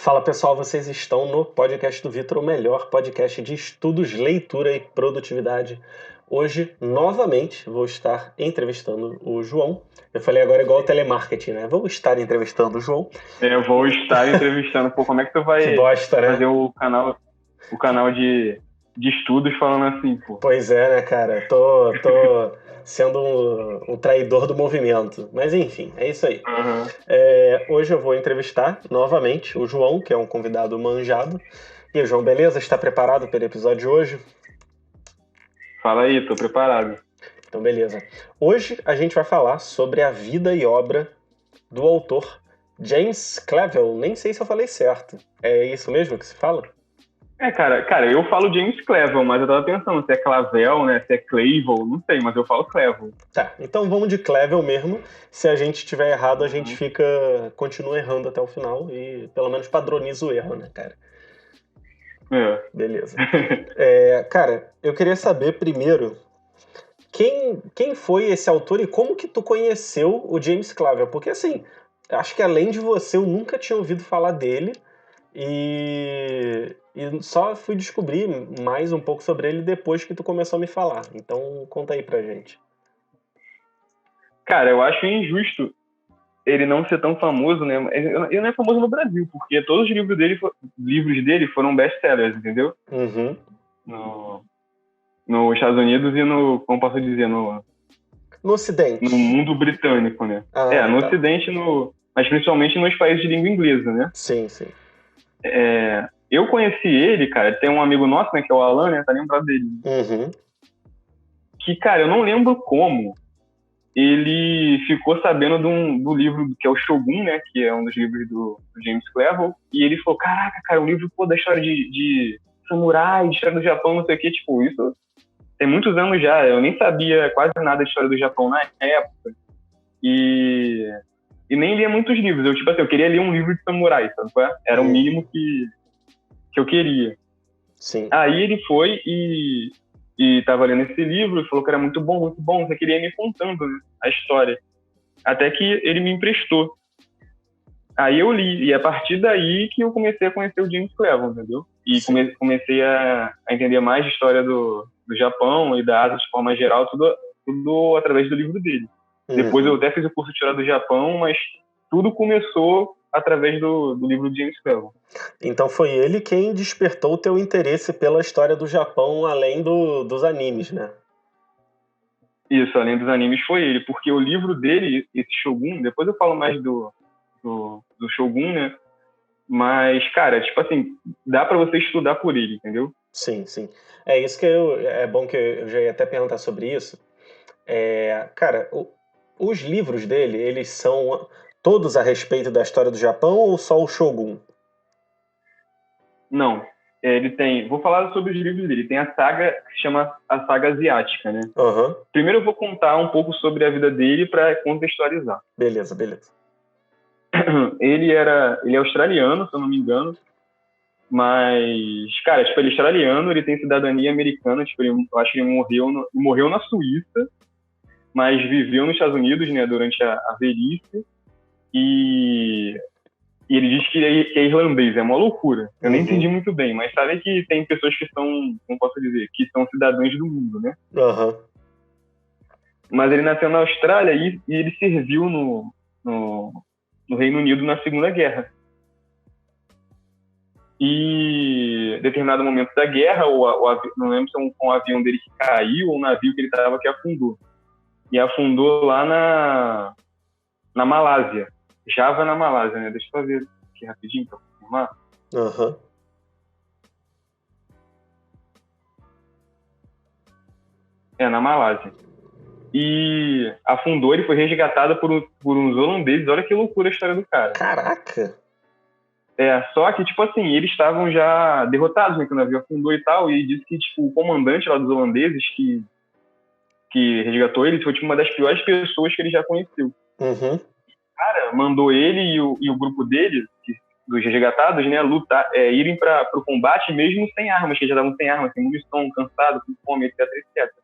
Fala pessoal, vocês estão no podcast do Vitor, o melhor podcast de estudos, leitura e produtividade. Hoje, novamente, vou estar entrevistando o João. Eu falei agora igual o telemarketing, né? Vou estar entrevistando o João. Eu vou estar entrevistando. Pô, como é que tu vai Que bosta, né? fazer o canal de estudos falando assim, pô? Pois é, né, cara? Tô sendo um traidor do movimento. Mas enfim, é isso aí. Uhum. Hoje eu vou entrevistar novamente o João, que é um convidado manjado. E aí, João, beleza? Está preparado pelo episódio de hoje? Fala aí, tô preparado. Então, beleza. Hoje a gente vai falar sobre a vida e obra do autor James Clavell. Nem sei se eu falei certo. É isso mesmo que se fala? Cara, eu falo James Clavell, mas eu tava pensando se é Clavel, né? Se é Clavell, não sei, mas eu falo Clavell. Tá, então vamos de Clavell mesmo. Se a gente tiver errado, a gente continua errando até o final e pelo menos padroniza o erro, né, cara? É. Beleza. Cara, eu queria saber primeiro quem foi esse autor e como que tu conheceu o James Clavell? Porque assim, acho que além de você, eu nunca tinha ouvido falar dele e só fui descobrir mais um pouco sobre ele depois que tu começou a me falar. Então conta aí pra gente. Cara, eu acho injusto ele não ser tão famoso, né? Ele não é famoso no Brasil, porque todos os livros dele foram best-sellers, entendeu? Uhum. Nos Estados Unidos e como posso dizer, no Ocidente. No mundo britânico, né? No tá. Ocidente, mas principalmente nos países de língua inglesa, né? Sim, sim. Eu conheci ele, cara, tem um amigo nosso, né, que é o Alan, né? Tá lembrado dele. Uhum. Que, cara, eu não lembro como ele ficou sabendo do livro que é o Shogun, né? Que é um dos livros do James Clavell. E ele falou, caraca, cara, um livro, pô, da história de samurai, de história do Japão, não sei o que. Tipo, isso tem muitos anos já. Eu nem sabia quase nada da história do Japão na época. E nem lia muitos livros. Eu queria ler um livro de samurai, sabe? Era o mínimo que eu queria. Sim. Aí ele foi e tava lendo esse livro e falou que era muito bom, você queria me contando, né, a história. Até que ele me emprestou. Aí eu li, e a partir daí que eu comecei a conhecer o James Clavell, entendeu? E comecei a entender mais a história do Japão e da Ásia de forma geral, tudo através do livro dele. Depois eu até fiz o curso de História do Japão, mas tudo começou através do livro de James Clavell. Então foi ele quem despertou o teu interesse pela história do Japão, além dos animes, né? Isso, além dos animes foi ele, porque o livro dele, esse Shogun, depois eu falo mais do Shogun, né? Mas, cara, tipo assim, dá pra você estudar por ele, entendeu? Sim, sim. É isso que é bom que eu já ia até perguntar sobre isso. Cara, os livros dele, eles são todos a respeito da história do Japão ou só o Shogun? Não. Ele tem... Vou falar sobre os livros dele. Tem a saga que se chama a Saga Asiática, né? Uhum. Primeiro eu vou contar um pouco sobre a vida dele pra contextualizar. Beleza. Ele é australiano, se eu não me engano. Mas, cara, tipo, ele é australiano, ele tem cidadania americana. Tipo, eu acho que ele morreu na Suíça, mas viveu nos Estados Unidos, né, durante a velhice. E ele diz que é irlandês, é uma loucura. Eu nem entendi muito bem, mas sabe que tem pessoas que são, como posso dizer, que são cidadãos do mundo, né? Uhum. Mas ele nasceu na Austrália e ele serviu no Reino Unido na Segunda Guerra. E em determinado momento da guerra, não lembro se é um avião dele que caiu ou um navio que ele estava que afundou. E afundou lá na Malásia. Java, na Malásia, né? Deixa eu ver aqui rapidinho para confirmar. Uhum. Na Malásia. E afundou, ele foi resgatado por uns holandeses. Olha que loucura a história do cara. Caraca! Só que, tipo assim, eles estavam já derrotados, né? Que o navio afundou e tal. E ele disse que, tipo, o comandante lá dos holandeses que resgatou ele foi, tipo, uma das piores pessoas que ele já conheceu. Uhum. Cara, mandou ele e o grupo dele, dos resgatados, né, irem para o combate mesmo sem armas, que já estavam sem armas, sem munição, cansados, com fome, etc, etc.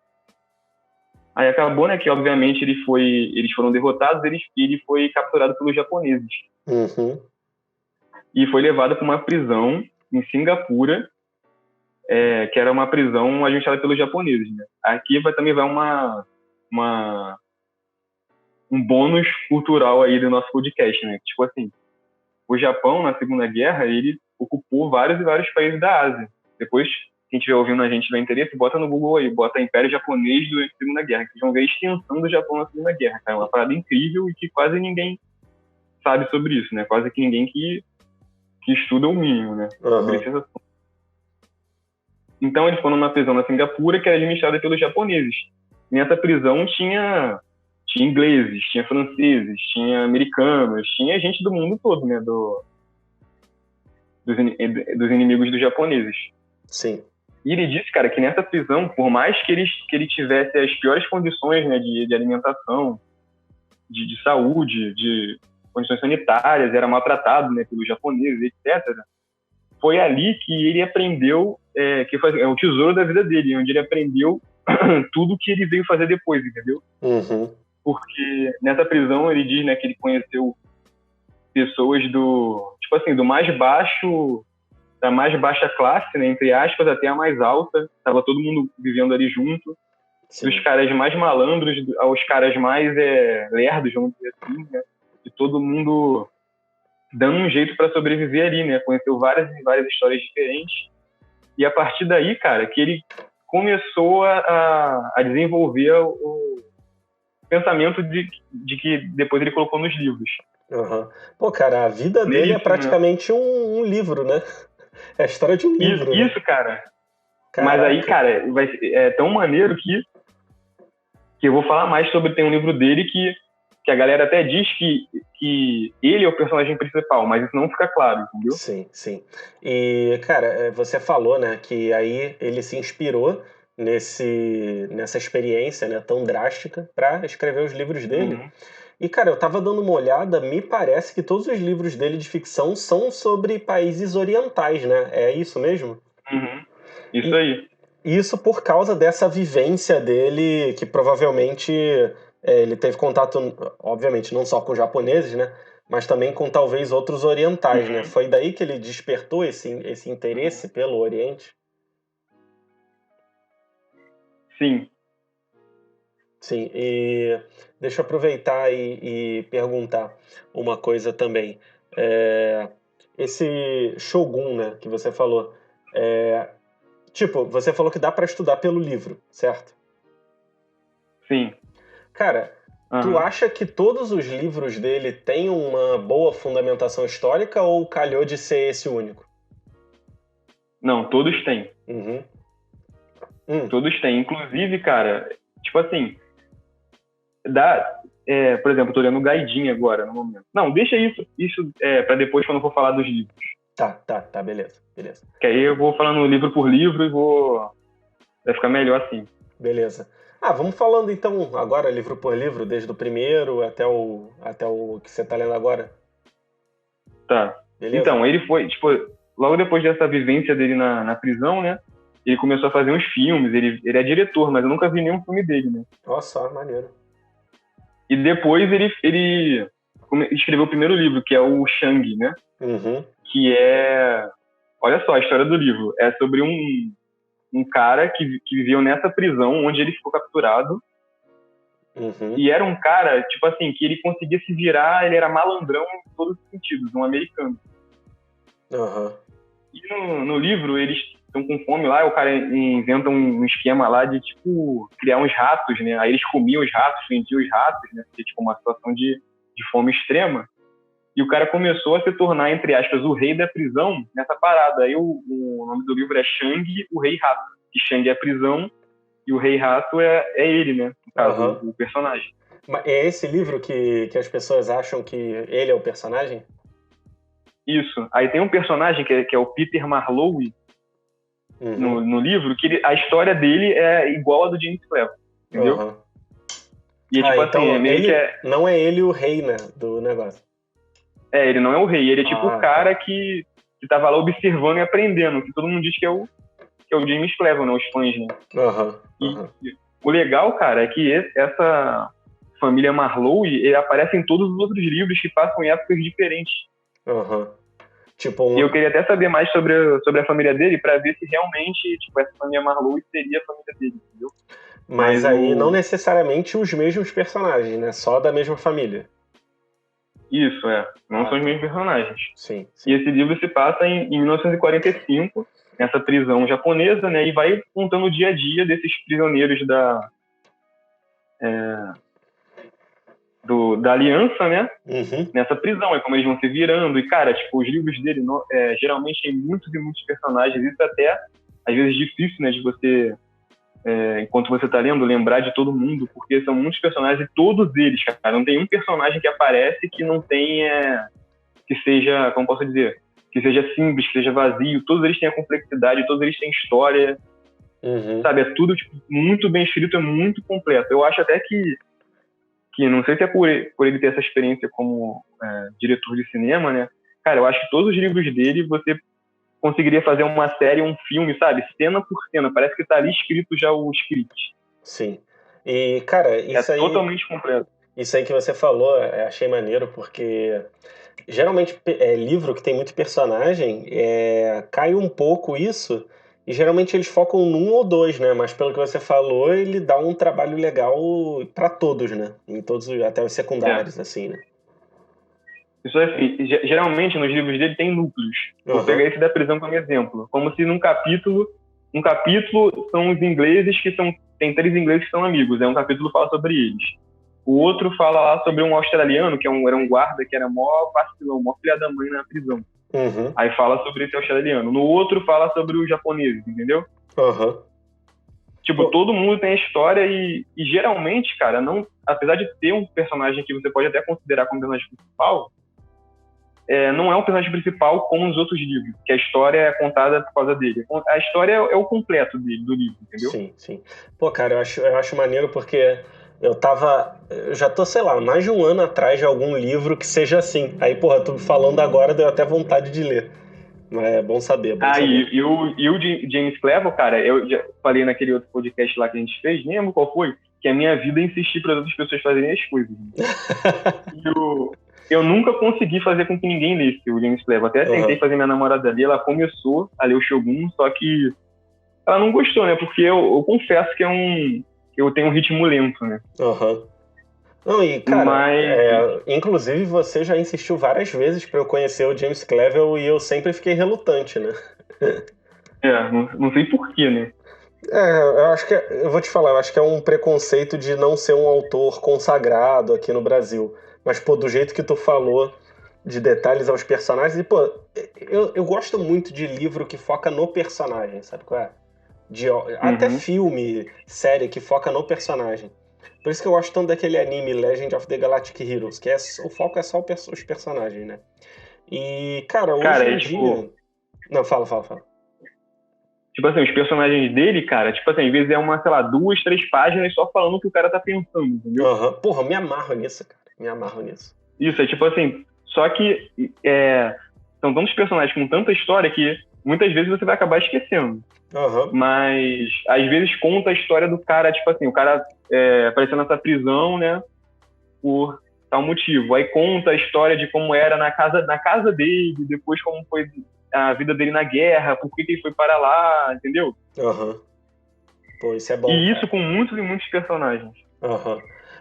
Aí acabou, né, que obviamente eles foram derrotados, e ele foi capturado pelos japoneses. Uhum. e foi levado para uma prisão em Singapura, que era uma prisão ajustada pelos japoneses, né? Aqui também vai um bônus cultural aí do nosso podcast, né? Tipo assim, o Japão, na Segunda Guerra, ele ocupou vários e vários países da Ásia. Depois, quem estiver ouvindo a gente tiver interesse, bota no Google aí, bota Império Japonês durante a Segunda Guerra, que vocês vão ver a extensão do Japão na Segunda Guerra, cara. É uma parada incrível e que quase ninguém sabe sobre isso, né? Quase que ninguém que estuda o mínimo, né? Sobre esse assunto. Então, eles foram numa prisão na Singapura que era administrada pelos japoneses. Nessa prisão tinha ingleses, tinha franceses, tinha americanos, tinha gente do mundo todo, né? Dos inimigos dos japoneses. Sim. E ele disse, cara, que nessa prisão, por mais que ele tivesse as piores condições, né, de alimentação, de saúde, de condições sanitárias, era maltratado, né, pelos japoneses, etc., foi ali que ele aprendeu, que foi o tesouro da vida dele, onde ele aprendeu tudo que ele veio fazer depois, entendeu? Uhum. Porque nessa prisão ele diz, né, que ele conheceu pessoas do mais baixo, da mais baixa classe, né, entre aspas, até a mais alta. Tava todo mundo vivendo ali junto. Sim. Dos caras mais malandros aos caras mais lerdos, vamos dizer assim, né? De todo mundo dando um jeito para sobreviver ali, né? Conheceu várias e várias histórias diferentes. E a partir daí, cara, que ele começou a desenvolver o pensamento de que depois ele colocou nos livros. Uhum. Pô, cara, a vida dele é praticamente um livro, né? É a história de um livro. Isso, né? Cara. Caraca. Mas aí, cara, é tão maneiro que eu vou falar mais sobre. Tem um livro dele que a galera até diz que ele é o personagem principal, mas isso não fica claro, entendeu? Sim, sim. E, cara, você falou, né, que aí ele se inspirou nessa experiência, né, tão drástica para escrever os livros dele. Uhum. E, cara, eu tava dando uma olhada, me parece que todos os livros dele de ficção são sobre países orientais, né? É isso mesmo? Uhum. Isso aí. Isso por causa dessa vivência dele, que provavelmente ele teve contato, obviamente, não só com japoneses, né? Mas também com talvez outros orientais, né? Foi daí que ele despertou esse interesse pelo Oriente? Sim. Sim, e deixa eu aproveitar e perguntar uma coisa também. Esse Shogun, né, que você falou, tipo, você falou que dá para estudar pelo livro, certo? Sim. Cara, tu acha que todos os livros dele têm uma boa fundamentação histórica ou calhou de ser esse único? Não, todos têm. Uhum. Todos têm. Inclusive, cara, tipo assim, por exemplo, eu tô lendo o Gaidin agora, no momento. Não, deixa isso pra depois, quando eu for falar dos livros. Tá, beleza. Que aí eu vou falando livro por livro e vai ficar melhor assim. Beleza. Vamos falando então agora livro por livro, desde o primeiro até o que você tá lendo agora. Tá. Beleza? Então, ele foi, tipo, logo depois dessa vivência dele na prisão, né? Ele começou a fazer uns filmes, ele é diretor, mas eu nunca vi nenhum filme dele, né? Nossa, maneiro. E depois ele escreveu o primeiro livro, que é o Shang, né? Uhum. Que é... Olha só, a história do livro. É sobre um cara que viveu nessa prisão, onde ele ficou capturado. Uhum. E era um cara, tipo assim, que ele conseguia se virar, ele era malandrão em todos os sentidos, um americano. Uhum. E no livro, eles estão com fome lá, o cara inventa um esquema lá de, tipo, criar uns ratos, né? Aí eles comiam os ratos, vendiam os ratos, né? Porque, tipo, uma situação de fome extrema. E o cara começou a se tornar, entre aspas, o rei da prisão nessa parada. Aí o nome do livro é Shang, o Rei Rato. Que Shang é a prisão e o Rei Rato é ele, né? No caso, o personagem. Mas é esse livro que as pessoas acham que ele é o personagem? Isso. Aí tem um personagem que é o Peter Marlowe, no livro, que a história dele é igual a do James Cleveland, entendeu? Uhum. E tipo então assim, não é ele o rei, né, do negócio. Ele não é o rei, ele é tipo o cara que tava lá observando e aprendendo, que todo mundo diz que é o James Cleveland, né, os fãs, né? E o legal, cara, é que essa família Marlowe aparece em todos os outros livros que passam em épocas diferentes. Tipo, E eu queria até saber mais sobre a família dele para ver se realmente, tipo, essa família Marlowe seria a família dele, entendeu? mas aí não necessariamente os mesmos personagens, né? Só da mesma família. Isso, não são os mesmos personagens. Sim, E esse livro se passa em 1945, nessa prisão japonesa, né? E vai contando o dia a dia desses prisioneiros da aliança, né? Uhum. Nessa prisão, como eles vão se virando. E, cara, tipo, os livros dele geralmente tem muitos e muitos personagens. Isso até, às vezes, difícil, né? De você, enquanto você tá lendo, lembrar de todo mundo, porque são muitos personagens e todos eles, cara. Não tem um personagem que aparece que não tenha... que seja, como posso dizer, que seja simples, que seja vazio. Todos eles têm a complexidade, todos eles têm história, sabe? É tudo tipo, muito bem escrito, é muito completo. Eu acho até que não sei se é por ele ter essa experiência como diretor de cinema, né? Cara, eu acho que todos os livros dele você conseguiria fazer uma série, um filme, sabe? Cena por cena. Parece que tá ali escrito já o script. Sim. E, cara, isso aí... totalmente completo. Isso aí que você falou, achei maneiro, porque geralmente livro que tem muito personagem, cai um pouco isso, e geralmente eles focam num ou dois, né? Mas pelo que você falou, ele dá um trabalho legal pra todos, né? Em todos, até os secundários, assim, né? Isso é assim, geralmente nos livros dele tem núcleos. Vou pegar esse da prisão como exemplo. Como se num capítulo são os ingleses tem 3 ingleses que são amigos. Um capítulo fala sobre eles. O outro fala lá sobre um australiano, que era um guarda que era mó vacilão, mó filha da mãe na prisão. Aí fala sobre esse australiano. No outro fala sobre os japoneses, entendeu? Tipo, todo mundo tem a história e geralmente, cara, apesar de ter um personagem que você pode até considerar como personagem principal, não é um personagem principal como nos outros livros, que a história é contada por causa dele. A história é o completo do livro, entendeu? Sim, sim. Pô, cara, eu acho maneiro porque eu já tô, sei lá, mais de um ano atrás de algum livro que seja assim. Aí, porra, tu falando agora deu até vontade de ler. Mas é bom saber, saber. E o James Cleveland, cara, eu já falei naquele outro podcast lá que a gente fez, nem lembro qual foi, que a minha vida é insistir para outras pessoas fazerem as coisas. Eu nunca consegui fazer com que ninguém lesse o James Cleveland. Até tentei fazer minha namorada ali, ela começou a ler o Shogun, só que ela não gostou, né? Porque eu confesso que eu tenho um ritmo lento, né? Não, e, cara, inclusive você já insistiu várias vezes pra eu conhecer o James Cleveland e eu sempre fiquei relutante, né? Não sei porquê, né? Eu acho que, eu vou te falar, eu acho que é um preconceito de não ser um autor consagrado aqui no Brasil. Mas, pô, do jeito que tu falou, de detalhes aos personagens, e, pô, eu gosto muito de livro que foca no personagem, sabe qual é? Até filme, série que foca no personagem. Por isso que eu gosto tanto daquele anime Legend of the Galactic Heroes, que o foco é só os personagens, né? E, cara, hoje em dia... Não, fala. Tipo assim, os personagens dele, cara, tipo assim, às vezes é sei lá, 2, 3 páginas só falando o que o cara tá pensando, entendeu? Porra, me amarro nisso, cara. Me amarro nisso. Isso, tipo assim, só que são tantos personagens com tanta história que muitas vezes você vai acabar esquecendo. Mas, às vezes, conta a história do cara, tipo assim, o cara apareceu nessa prisão, né, por tal motivo. Aí conta a história de como era na casa dele, depois como foi a vida dele na guerra, por que ele foi para lá, entendeu? Pô, isso é bom. E isso com muitos e muitos personagens.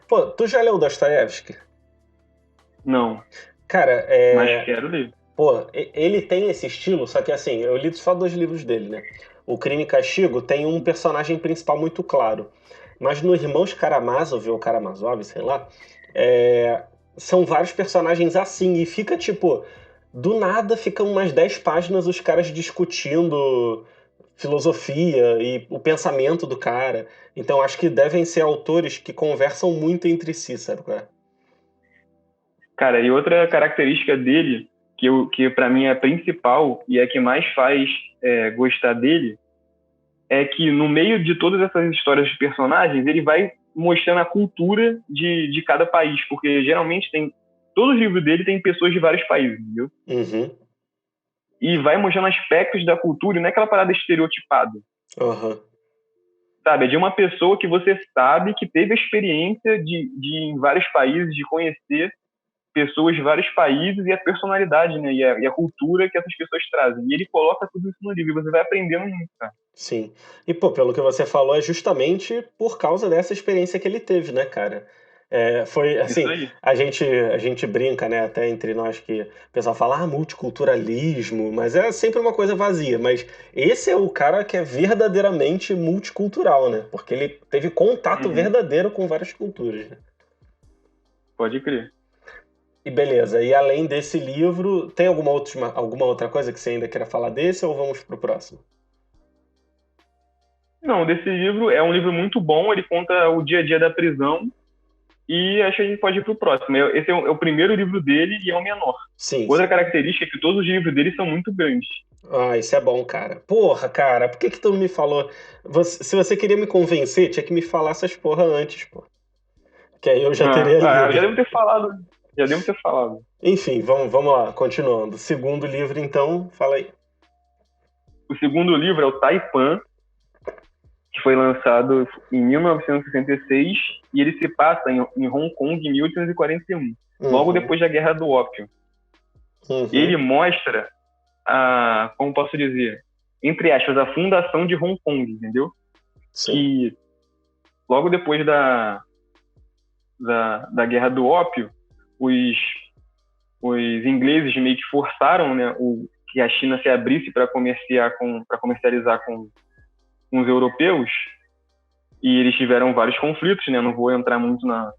Pô, tu já leu Dostoiévski? Não. Cara, mas quero ler. Pô, ele tem esse estilo, só que assim, eu li só 2 livros dele, né? O Crime e Castigo tem um personagem principal muito claro. Mas no Irmãos Karamazov, ou Karamazov, sei lá, são vários personagens assim, e fica tipo... Do nada ficam umas 10 páginas os caras discutindo filosofia e o pensamento do cara. Então acho que devem ser autores que conversam muito entre si, sabe qual é? Cara, e outra característica dele, que para mim é a principal e é a que mais faz gostar dele, é que no meio de todas essas histórias de personagens, ele vai mostrando a cultura de cada país, porque geralmente todos os livros dele tem pessoas de vários países, entendeu? E vai mostrando aspectos da cultura, e não é aquela parada estereotipada. Sabe, é de uma pessoa que você sabe que teve a experiência de em vários países, de conhecer pessoas de vários países e a personalidade, né? E a cultura que essas pessoas trazem. E ele coloca tudo isso no livro, e você vai aprendendo muito, cara. Sim. E, pô, pelo que você falou, é justamente por causa dessa experiência que ele teve, né, cara? Foi, Isso assim, aí. a gente brinca, né, até entre nós que o pessoal fala, multiculturalismo, mas é sempre uma coisa vazia. Mas esse é o cara que é verdadeiramente multicultural, né? Porque ele teve contato Uhum. verdadeiro com várias culturas, né? Pode crer. E beleza, e além desse livro, tem alguma outra coisa que você ainda queira falar desse ou vamos pro próximo? Não, desse livro é um livro muito bom, ele conta o dia a dia da prisão e acho que a gente pode ir pro próximo. Esse é o primeiro livro dele e é o menor. Sim, Outra sim. característica é que todos os livros dele são muito grandes. Ah, isso é bom, cara. Porra, cara, por que que tu não me falou? Se você queria me convencer, tinha que me falar essas porra antes, pô. Que aí eu já teria Eu lido. já devo ter falado. Já devo ter falado. Enfim, vamos lá, continuando. Segundo livro, então, fala aí. O segundo livro é o Taipan, que foi lançado em 1966 e ele se passa em Hong Kong em 1841, logo Uhum, depois da Guerra do Ópio. uhum, Ele mostra como posso dizer, entre aspas, a fundação de Hong Kong, entendeu? sim. Que logo depois da Guerra do Ópio, os ingleses meio que forçaram, né, que a China se abrisse para comercializar com os europeus, e eles tiveram vários conflitos, né? Não vou entrar muito na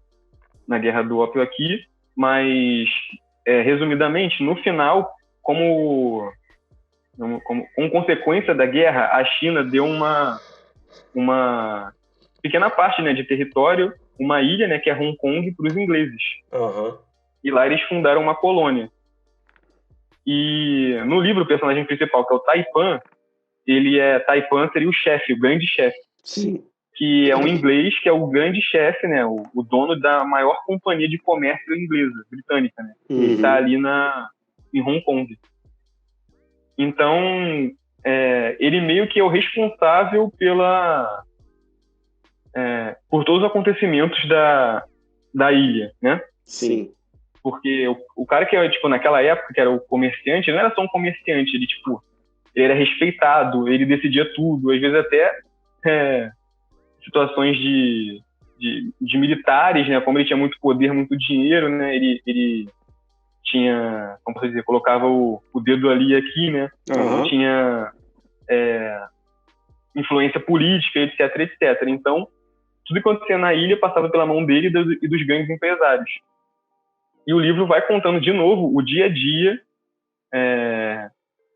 Guerra do Ópio aqui, mas resumidamente, no final, como consequência da guerra, a China deu uma pequena parte, né, de território, uma ilha, né, que é Hong Kong, para os ingleses. Uhum, E lá eles fundaram uma colônia. E no livro, o personagem principal, que é o Taipan, Taipan seria o chefe, o grande chefe, sim. que é um inglês, que é o grande chefe, né, o dono da maior companhia de comércio inglesa, britânica, né, que está Uhum, ali em Hong Kong. Então, ele meio que é o responsável por todos os acontecimentos da ilha, né? sim. Porque o cara que, tipo, naquela época, que era o comerciante, ele não era só um comerciante, ele, tipo, ele era respeitado, ele decidia tudo, às vezes até situações de militares, né? Como ele tinha muito poder, muito dinheiro, né? Ele tinha, como posso dizer, colocava o dedo ali e aqui, né? Uhum. Tinha influência política, etc, etc. Então, tudo que acontecia na ilha passava pela mão dele e dos grandes empresários. E o livro vai contando de novo o dia a dia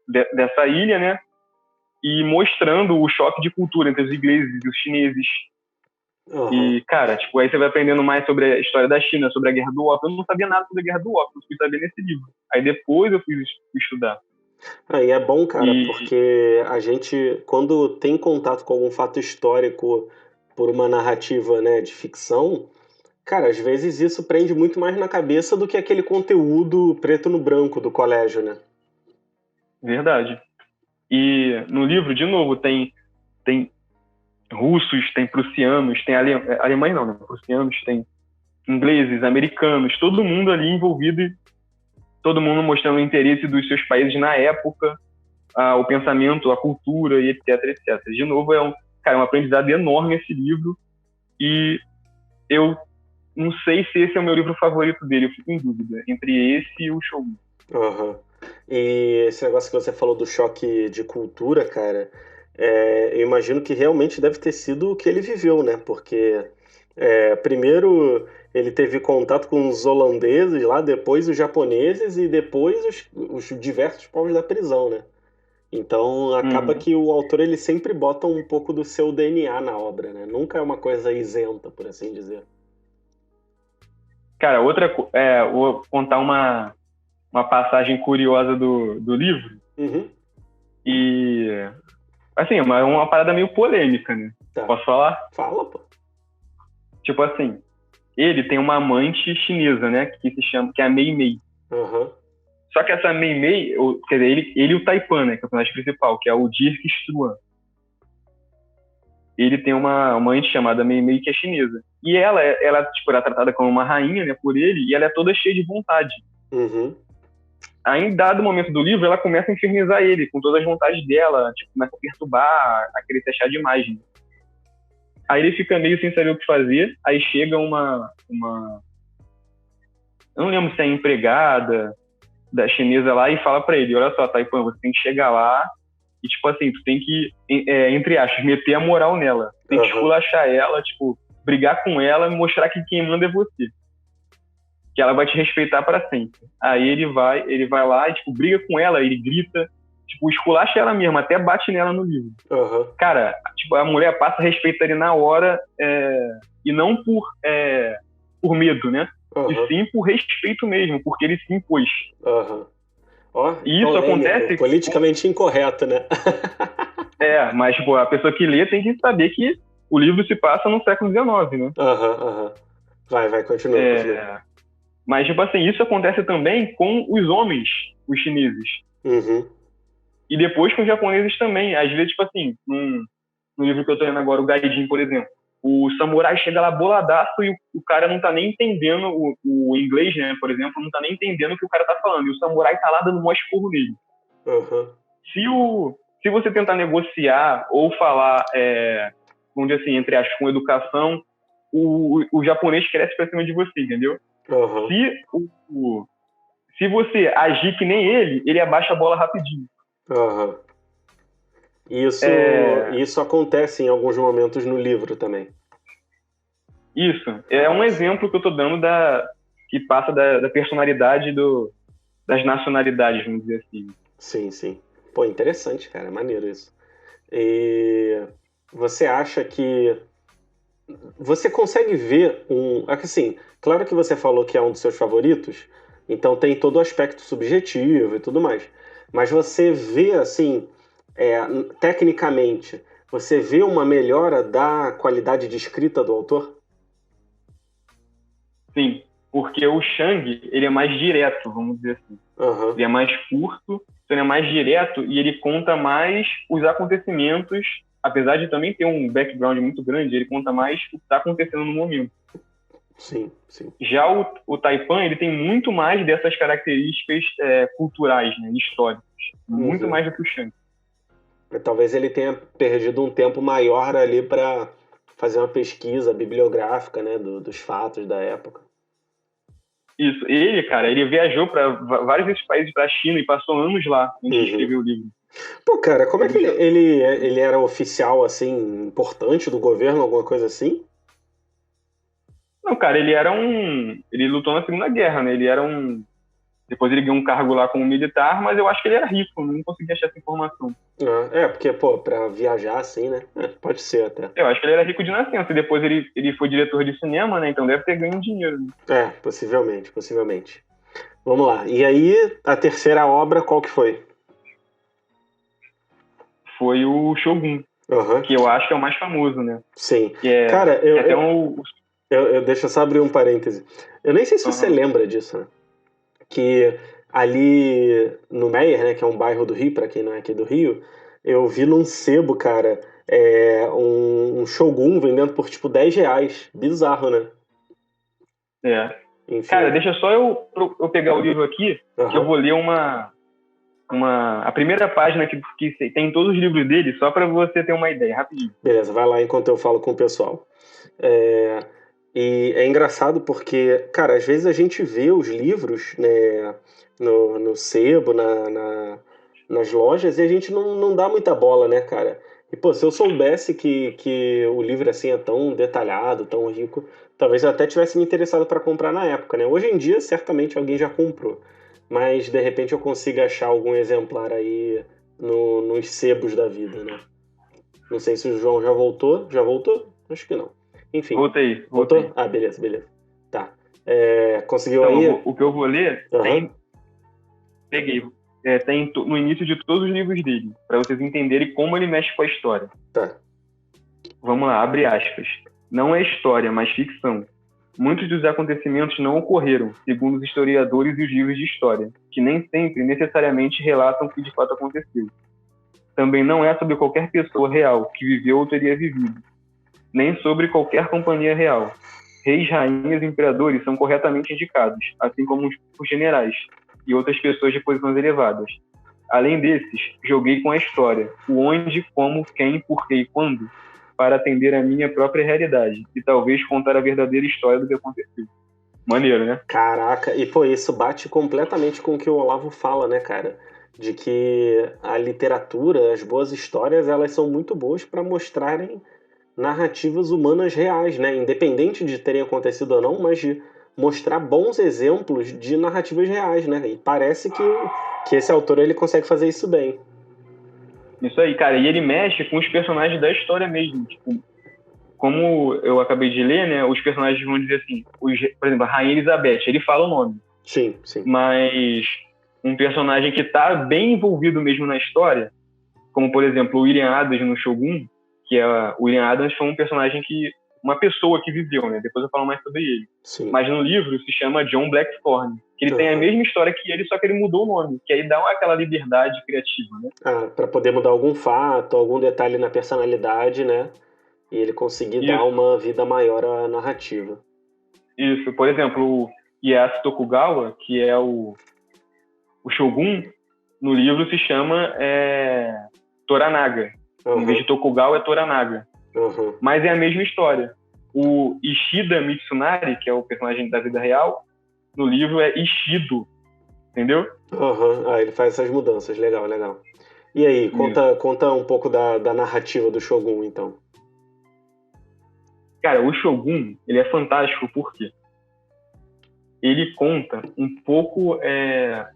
dessa ilha, né? E mostrando o choque de cultura entre os ingleses e os chineses. Uhum. E, cara, tipo, aí você vai aprendendo mais sobre a história da China, sobre a Guerra do Ópio. Eu não sabia nada sobre a Guerra do Ópio, eu fui saber nesse livro. Aí depois eu fui estudar. Aí é bom, cara, E, porque a gente, quando tem contato com algum fato histórico por uma narrativa, né, de ficção, cara, às vezes isso prende muito mais na cabeça do que aquele conteúdo preto no branco do colégio, né? verdade. E no livro, de novo, tem russos, tem prussianos, tem alemães não, né? Prussianos, tem ingleses, americanos, todo mundo ali envolvido e todo mundo mostrando o interesse dos seus países na época, o pensamento, a cultura e etc, etc. De novo, um aprendizado enorme esse livro e eu não sei se esse é o meu livro favorito dele, eu fico em dúvida, entre esse e o Shogun. Aham. E esse negócio que você falou do choque de cultura, cara, eu imagino que realmente deve ter sido o que ele viveu, né? Porque primeiro ele teve contato com os holandeses lá, depois os japoneses e depois os diversos povos da prisão, né? Então acaba Uhum. que o autor ele sempre bota um pouco do seu DNA na obra, né? Nunca é uma coisa isenta, por assim dizer. Cara, vou contar uma passagem curiosa do livro Uhum, e, assim, uma parada meio polêmica, né? tá. Posso falar? Fala, pô. Tipo assim, ele tem uma amante chinesa, né? Que é a Mei Mei. Aham. Só que essa Mei Mei, quer dizer, ele e o Taipan, né? Que é o personagem principal, que é o Dirk Struan. ele tem uma amante chamada Mei Mei, que é chinesa. E ela tipo, é tratada como uma rainha, né, por ele, e ela é toda cheia de vontade. Uhum. Aí, em dado momento do livro, ela começa a infernizar ele, com todas as vontades dela, tipo, começa a perturbar, a querer se achar demais, né? Aí ele fica meio sem saber o que fazer, aí chega uma... Eu não lembro se é a empregada da chinesa lá e fala pra ele, olha só, Taipan, você tem que chegar lá e, tipo assim, tu tem que, entre aspas, meter a moral nela. Tem que esculachar ela, tipo, brigar com ela e mostrar que quem manda é você. Que ela vai te respeitar pra sempre. Aí ele vai lá e, tipo, briga com ela, ele grita, tipo, esculacha ela mesmo, até bate nela no livro. Cara, tipo, a mulher passa a respeitar ele na hora, e não por medo, né? E sim por respeito mesmo, porque ele se impôs. E isso acontece... Politicamente incorreto, né? Mas tipo, a pessoa que lê tem que saber que o livro se passa no século XIX, né? Vai, continua. Mas, tipo assim, isso acontece também com os homens, os chineses. E depois com os japoneses também. Às vezes, tipo assim, no livro que eu tô lendo agora, o Gaijin, por exemplo, o samurai chega lá boladaço e o cara não tá nem entendendo o inglês, né, por exemplo, não tá nem entendendo o que o cara tá falando. E o samurai tá lá dando um esporro nele. Se você tentar negociar ou falar, vamos dizer assim, entre aspas, com educação, o japonês cresce pra cima de você, entendeu? Se você agir que nem ele abaixa a bola rapidinho. Isso acontece em alguns momentos no livro também. Isso. É um exemplo que eu tô dando que passa da personalidade das nacionalidades, vamos dizer assim. Sim. Pô, interessante, cara. Maneiro isso. E você acha que... Você consegue ver assim, claro que você falou que é um dos seus favoritos, então tem todo o aspecto subjetivo e tudo mais. Mas você vê, assim, tecnicamente, você vê uma melhora da qualidade de escrita do autor? Sim, porque o Shang, ele é mais direto, vamos dizer assim. Ele é mais curto, então ele é mais direto e ele conta mais os acontecimentos, apesar de também ter um background muito grande, ele conta mais o que está acontecendo no momento. Sim. Já o Taipan, ele tem muito mais dessas características culturais, né, históricas. Muito mais do que o Shang. Talvez ele tenha perdido um tempo maior ali para fazer uma pesquisa bibliográfica, né, dos fatos da época. Isso. Ele viajou para vários desses países, para a China, e passou anos lá antes de escrever o livro. Pô, cara, como é que ele era oficial, assim, importante do governo, alguma coisa assim? Não, cara, ele lutou na Segunda Guerra, né? Depois ele ganhou um cargo lá como militar, mas eu acho que ele era rico, não consegui achar essa informação. Porque, pô, pra viajar assim, né? Pode ser até. Eu acho que ele era rico de nascença, e depois ele foi diretor de cinema, né? Então deve ter ganho dinheiro. Né? Possivelmente. Vamos lá. E aí, a terceira obra, qual que foi? Foi o Shogun, que eu acho que é o mais famoso, né? Sim. Cara, deixa eu só abrir um parêntese. Eu nem sei se você lembra disso, né? Que ali no Meier, né, que é um bairro do Rio, para quem não é aqui do Rio, eu vi num sebo, cara, um Shogun vendendo por tipo R$10. Bizarro, né? Enfim. Cara, deixa só eu pegar o livro aqui, que eu vou ler a primeira página que tem em todos os livros dele, só para você ter uma ideia, rapidinho. Beleza, vai lá enquanto eu falo com o pessoal. E é engraçado porque, cara, às vezes a gente vê os livros, né, no sebo, nas lojas, e a gente não dá muita bola, né, cara? E, pô, se eu soubesse que o livro assim é tão detalhado, tão rico, talvez eu até tivesse me interessado para comprar na época, né? Hoje em dia, certamente alguém já comprou, mas de repente eu consiga achar algum exemplar aí nos sebos da vida, né? Não sei se o João já voltou. Já voltou? Acho que não. Enfim. Voltei. Voltou? Ah, beleza. Tá. Conseguiu então, aí? O que eu vou ler peguei. Tem no início de todos os livros dele, para vocês entenderem como ele mexe com a história. Tá. Vamos lá, abre aspas. Não é história, mas ficção. Muitos dos acontecimentos não ocorreram, segundo os historiadores e os livros de história, que nem sempre necessariamente relatam o que de fato aconteceu. também não é sobre qualquer pessoa real que viveu ou teria vivido, nem sobre qualquer companhia real. Reis, rainhas e imperadores são corretamente indicados, assim como os generais e outras pessoas de posições elevadas. Além desses, joguei com a história, o onde, como, quem, porquê e quando, para atender à minha própria realidade e talvez contar a verdadeira história do que aconteceu. Maneiro, né? Caraca, e pô, isso bate completamente com o que o Olavo fala, né, cara? De que a literatura, as boas histórias, elas são muito boas para mostrarem narrativas humanas reais, né? Independente de terem acontecido ou não, mas de mostrar bons exemplos de narrativas reais, né? E parece que esse autor ele consegue fazer isso bem. Isso aí, cara. E ele mexe com os personagens da história mesmo. Tipo, como eu acabei de ler, né? Os personagens vão dizer assim, por exemplo, a Rainha Elizabeth, ele fala o nome. Sim, sim. Mas um personagem que tá bem envolvido mesmo na história, como por exemplo o William Adams no Shogun, que é o William Adams foi um personagem uma pessoa que viveu, né? Depois eu falo mais sobre ele. Sim. Mas no livro se chama John Blackthorne, que ele tem a mesma história que ele, só que ele mudou o nome, que aí dá aquela liberdade criativa, né? Para poder mudar algum fato, algum detalhe na personalidade, né? E ele conseguir dar uma vida maior à narrativa. Isso. Por exemplo, o Ieyasu Tokugawa, que é o Shogun, no livro se chama Toranaga. Em vez de Tokugawa, é Toranaga. Mas é a mesma história. O Ishida Mitsunari, que é o personagem da vida real, no livro é Ishido. Entendeu? Ah, ele faz essas mudanças. Legal, legal. E aí, conta um pouco da narrativa do Shogun, então. Cara, o Shogun, ele é fantástico porque ele conta um pouco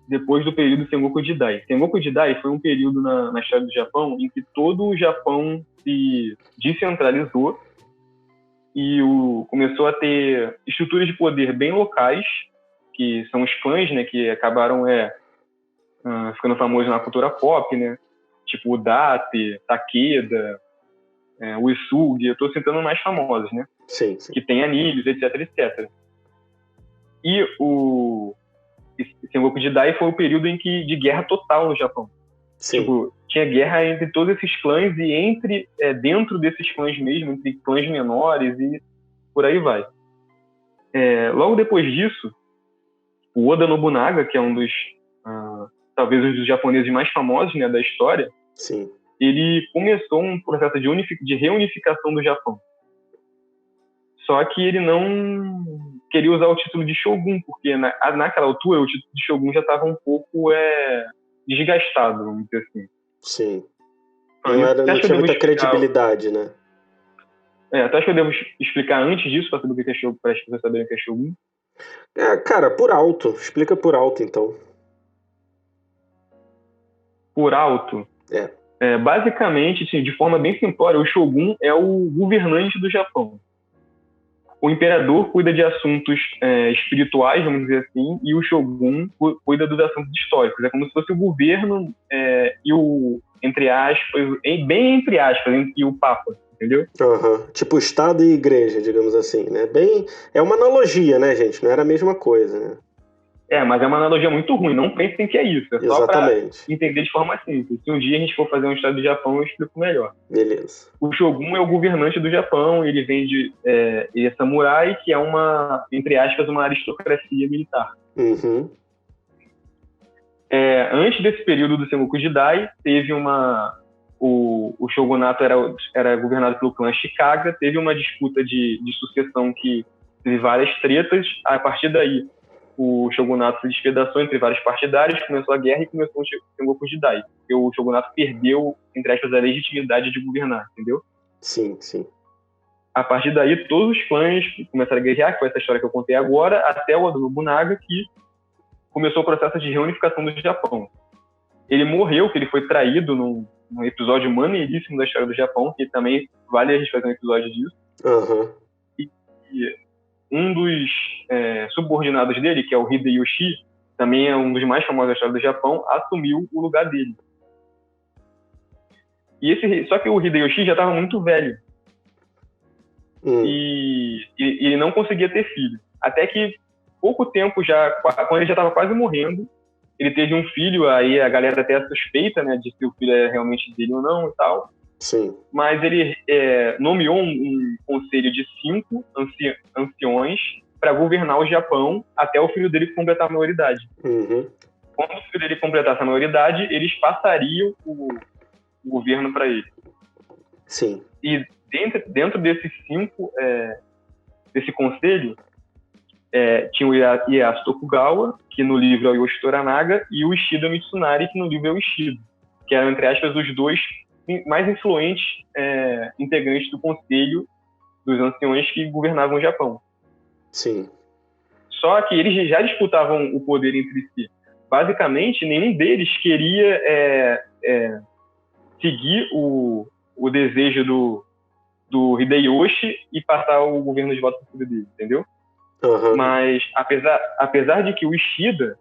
depois do período Sengoku Jidai. Sengoku Jidai foi um período na história do Japão em que todo o Japão se descentralizou e começou a ter estruturas de poder bem locais, que são os clãs, né, que acabaram ficando famosos na cultura pop, né? Tipo o Date, Takeda, o Isugi, eu estou citando mais famosos, né? Sim. Que tem animes, etc, etc. E o Sengoku Jidai foi o período de guerra total no Japão. Sim. Tipo, tinha guerra entre todos esses clãs e dentro desses clãs mesmo, entre clãs menores e por aí vai. Logo depois disso, o Oda Nobunaga, que é um dos, talvez um dos japoneses mais famosos, né, da história, sim, ele começou um processo de reunificação do Japão. Só que ele não queria usar o título de Shogun, porque naquela altura o título de Shogun já estava um pouco desgastado, vamos dizer assim. Sim. Não tinha muita credibilidade, né? Tu acha que eu devo explicar antes disso, para saber o que é Shogun, para as pessoas saberem o que é Shogun? Cara, por alto. Explica por alto, então. Por alto? Basicamente, assim, de forma bem simplória, o Shogun é o governante do Japão. O imperador cuida de assuntos espirituais, vamos dizer assim, e o Shogun cuida dos assuntos históricos. É como se fosse o governo e o, entre aspas, bem entre aspas, e o Papa, entendeu? Tipo Estado e Igreja, digamos assim, né? É uma analogia, né, gente? Não era a mesma coisa, né? Mas é uma analogia muito ruim, não pensem que é isso. É só para entender de forma simples. Se um dia a gente for fazer um estado do Japão, eu explico melhor. Beleza. O Shogun é o governante do Japão, ele vem ele é samurai, que é uma, entre aspas, uma aristocracia militar. Antes desse período do Sengoku Jidai, teve o shogunato era governado pelo clã Ashikaga, teve uma disputa de sucessão que teve várias tretas. A partir daí, o shogunato se despedaçou entre vários partidários, começou a guerra e começou o Sengoku Jidai. Porque o shogunato perdeu, entre aspas, a legitimidade de governar, entendeu? Sim, sim. A partir daí, todos os clãs começaram a guerrear, que foi essa história que eu contei agora, até o Oda Nobunaga, que começou o processo de reunificação do Japão. Ele morreu, que ele foi traído num episódio maneiríssimo da história do Japão, que também vale a gente fazer um episódio disso. E um dos subordinados dele, que é o Hideyoshi, também é um dos mais famosos da história do Japão, assumiu o lugar dele. Só que o Hideyoshi já estava muito velho. E ele não conseguia ter filho. Até que, pouco tempo, quando ele já estava quase morrendo, ele teve um filho, aí a galera até suspeita, né, de se o filho é realmente dele ou não e tal. Sim. Mas ele nomeou um conselho de 5 anciões para governar o Japão até o filho dele completar a maioridade. Uhum. Quando o filho dele completasse a maioridade, eles passariam o governo para ele. Sim. E dentro desses 5, desse conselho, tinha o Ieyasu Tokugawa, que no livro é o Yoshi Toranaga, e o Ishida Mitsunari, que no livro é o Ishido, que eram, entre aspas, os 2 mais influentes integrantes do conselho dos anciões que governavam o Japão. Sim. Só que eles já disputavam o poder entre si. Basicamente, nenhum deles queria seguir o desejo do Hideyoshi e passar o governo de volta para o filho dele, entendeu? Uhum. Mas, apesar de que o Ishida,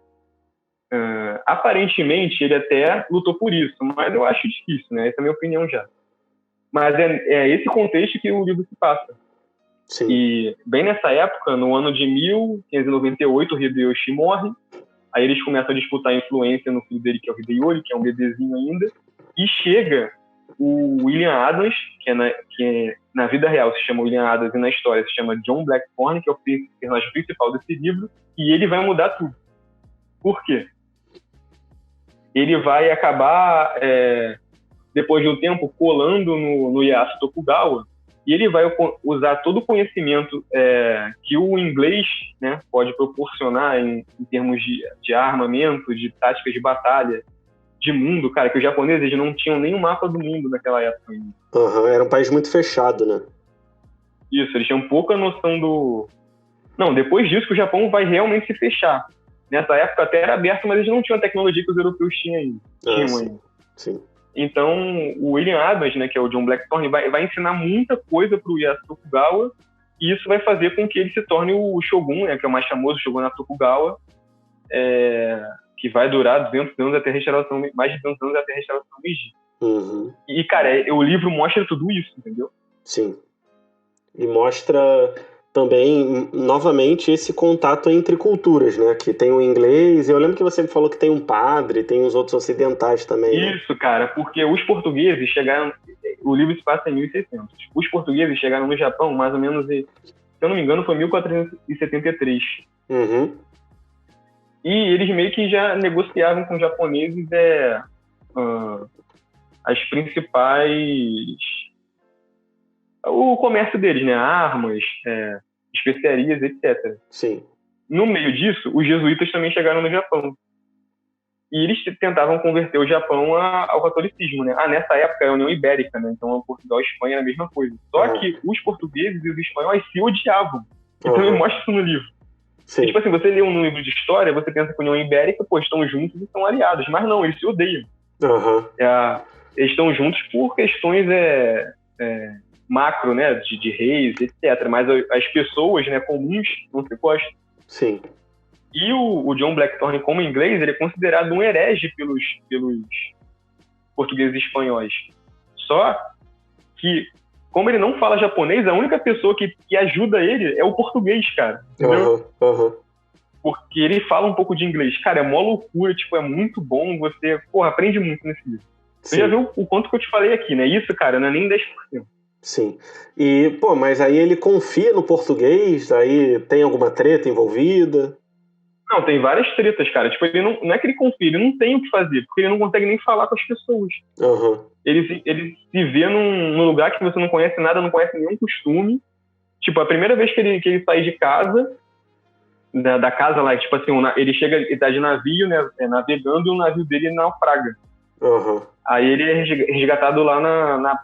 aparentemente, ele até lutou por isso, mas eu acho difícil, né? Essa é a minha opinião já. Mas é esse contexto que o livro se passa. Sim. E bem nessa época, no ano de 1598, o Hideyoshi morre. Aí eles começam a disputar influência no filho dele, que é o Hideyori, que é um bebezinho ainda. E chega o William Adams, que na vida real se chama William Adams e na história se chama John Blackthorne, que é o personagem principal desse livro. E ele vai mudar tudo. Por quê? Ele vai acabar, depois de um tempo, colando no Ieyasu Tokugawa, e ele vai usar todo o conhecimento que o inglês, né, pode proporcionar em termos de armamento, de táticas de batalha, de mundo, cara, que os japoneses não tinham nem um mapa do mundo naquela época ainda. Uhum. Era um país muito fechado, né? Isso, eles tinham pouca noção do... Não, depois disso que o Japão vai realmente se fechar. Nessa época até era aberto, mas eles não tinham a tecnologia que os europeus tinham ainda. Sim. Então, o William Adams, né, que é o John Blackthorne, vai ensinar muita coisa para o Ieyasu Tokugawa, e isso vai fazer com que ele se torne o Shogun, né, que é o mais famoso Shogunato Tokugawa, que vai durar 200 anos até a restauração, mais de 200 anos até a restauração Meiji. Uhum. E, cara, o livro mostra tudo isso, entendeu? Sim. E mostra também, novamente, esse contato entre culturas, né? Que tem o inglês, e eu lembro que você me falou que tem um padre, tem os outros ocidentais também, né? Isso, cara, porque os portugueses chegaram... O livro se passa em 1600. Os portugueses chegaram no Japão, mais ou menos, se eu não me engano, foi 1473. Uhum. E eles meio que já negociavam com os japoneses as principais... O comércio deles, né? Armas, especiarias, etc. Sim. No meio disso, os jesuítas também chegaram no Japão. E eles tentavam converter o Japão ao catolicismo, né? Nessa época é a União Ibérica, né? Então Portugal e Espanha era a mesma coisa. Só que os portugueses e os espanhóis se odiavam. Então ele mostra isso no livro. Sim. E, tipo assim, você lê um livro de história, você pensa que a União Ibérica, pô, estão juntos e são aliados. Mas não, eles se odeiam. Uhum. Eles estão juntos por questões macro, né? De reis, etc. Mas as pessoas, né, comuns não se gostam. Sim. E o John Blackthorne, como inglês, ele é considerado um herege pelos portugueses e espanhóis. Só que, como ele não fala japonês, a única pessoa que ajuda ele é o português, cara. Entendeu? Uhum. Porque ele fala um pouco de inglês. Cara, é mó loucura, tipo, é muito bom. Você, aprende muito nesse livro. Você já viu o quanto que eu te falei aqui, né? Isso, cara, não é nem 10%. Sim. E, mas aí ele confia no português? Aí tem alguma treta envolvida? Não, tem várias tretas, cara. Tipo, ele não é que ele confia, ele não tem o que fazer, porque ele não consegue nem falar com as pessoas. Uhum. Ele se vê num lugar que você não conhece nada, não conhece nenhum costume. Tipo, a primeira vez que ele sai de casa, da casa lá, tipo assim, ele tá de navio, né, navegando, e o navio dele naufraga. Uhum. Aí ele é resgatado lá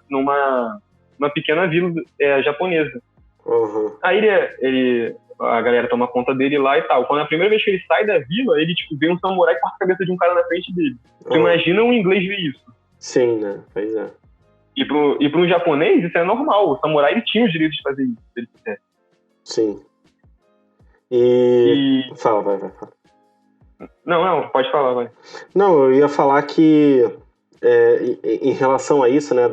numa pequena vila japonesa. Uhum. Aí a galera toma conta dele lá e tal. Quando a primeira vez que ele sai da vila, ele tipo, vê um samurai e corta a cabeça de um cara na frente dele. Você imagina um inglês ver isso? Sim, né? Pois é. E para um japonês, isso é normal. O samurai ele tinha o direito de fazer isso, se ele quisesse. Sim. E... Fala, vai. Não, pode falar, vai. Não, eu ia falar que em relação a isso, né,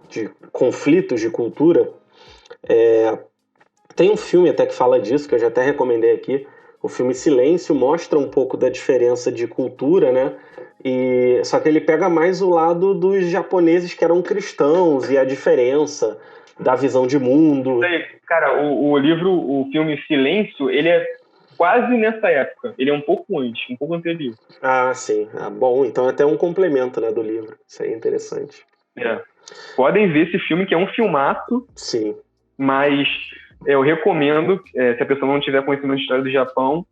de conflitos de cultura, tem um filme até que fala disso, que eu já até recomendei aqui, O filme Silêncio mostra um pouco da diferença de cultura, né? Só que ele pega mais o lado dos japoneses que eram cristãos e a diferença da visão de mundo. Cara, o filme Silêncio, ele é quase nessa época. Ele é um pouco antes, um pouco anterior. Ah, sim. Ah, bom, então é até um complemento, né, do livro. Isso aí é interessante. Podem ver esse filme, que é um filmaço. Sim. Mas eu recomendo, se a pessoa não tiver conhecimento de história do Japão,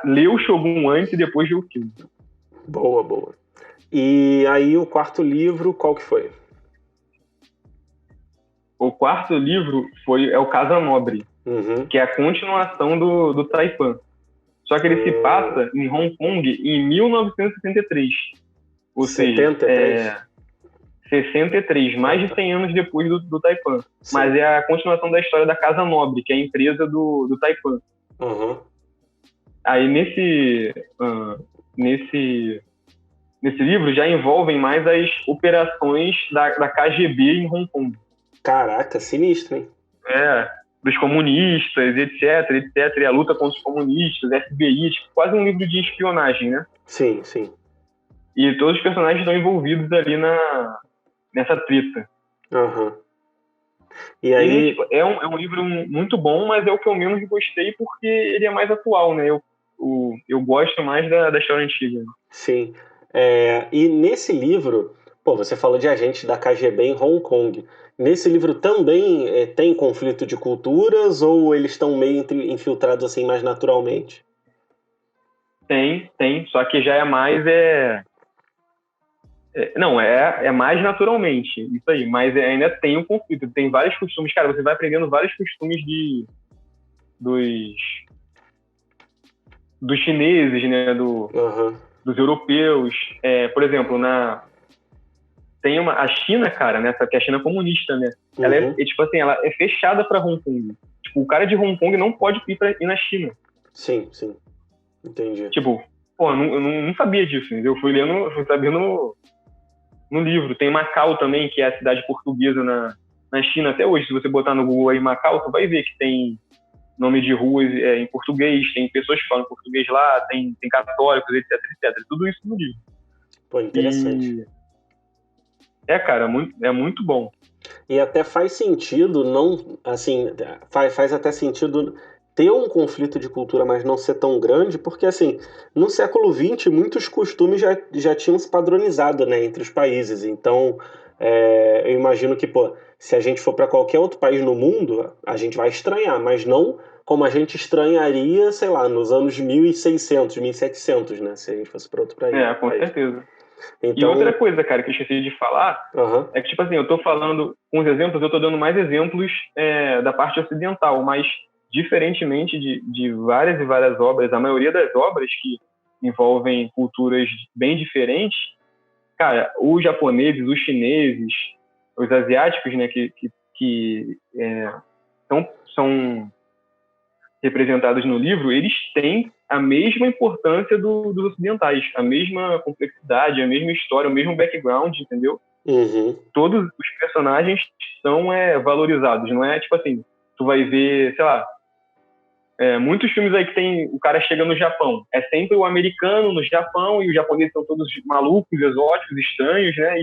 ler o Shogun antes e depois ver o filme. Boa. E aí o quarto livro, qual que foi? O quarto livro é o Casa Nobre, que é a continuação do Taipan. Só que ele se passa em Hong Kong em 1963. Ou 73? seja, 63, mais de 100 anos depois do Taipan. Sim. Mas é a continuação da história da Casa Nobre, que é a empresa do Taipan. Aí nesse livro já envolvem mais as operações da KGB em Hong Kong. Caraca, sinistro, hein? Dos comunistas, etc, e a luta contra os comunistas, FBI, tipo, quase um livro de espionagem, né? Sim. E todos os personagens estão envolvidos ali nessa treta. E aí... Ele é um livro muito bom, mas é o que eu menos gostei porque ele é mais atual, né? Eu gosto mais da história antiga. Sim. E nesse livro, você falou de agentes da KGB em Hong Kong. Nesse livro também tem conflito de culturas ou eles estão meio infiltrados assim mais naturalmente? Tem, só que já é mais não, é mais naturalmente, isso aí, mas ainda tem um conflito, tem vários costumes, cara, você vai aprendendo vários costumes dos chineses, né, dos europeus, por exemplo, tem a China, cara, né, que é a China comunista, né, ela tipo assim, ela é fechada para Hong Kong, tipo, o cara de Hong Kong não pode ir na China. Sim, entendi. Tipo, eu não sabia disso, eu fui sabendo no livro. Tem Macau também, que é a cidade portuguesa na China até hoje. Se você botar no Google aí Macau, você vai ver que tem nome de ruas em português, tem pessoas que falam português lá, tem católicos, etc. Tudo isso no livro. Pô, interessante. Cara, é muito bom. E até faz sentido, não, assim, faz até sentido ter um conflito de cultura, mas não ser tão grande, porque, assim, no século XX, muitos costumes já tinham se padronizado, né, entre os países. Então, eu imagino que, se a gente for para qualquer outro país no mundo, a gente vai estranhar, mas não como a gente estranharia, sei lá, nos anos 1600, 1700, né, se a gente fosse para outro país. Com certeza. Então... E outra coisa, cara, que eu esqueci de falar, é que, tipo assim, eu tô falando com os exemplos, eu tô dando mais exemplos da parte ocidental, mas diferentemente de várias e várias obras, a maioria das obras que envolvem culturas bem diferentes, cara, os japoneses, os chineses, os asiáticos, né, que são representados no livro, eles têm a mesma importância dos ocidentais, a mesma complexidade, a mesma história, o mesmo background, entendeu? Todos os personagens são valorizados, não é tipo assim, tu vai ver, sei lá, muitos filmes aí que tem, o cara chega no Japão, é sempre o americano no Japão e os japoneses são todos malucos, exóticos, estranhos, né,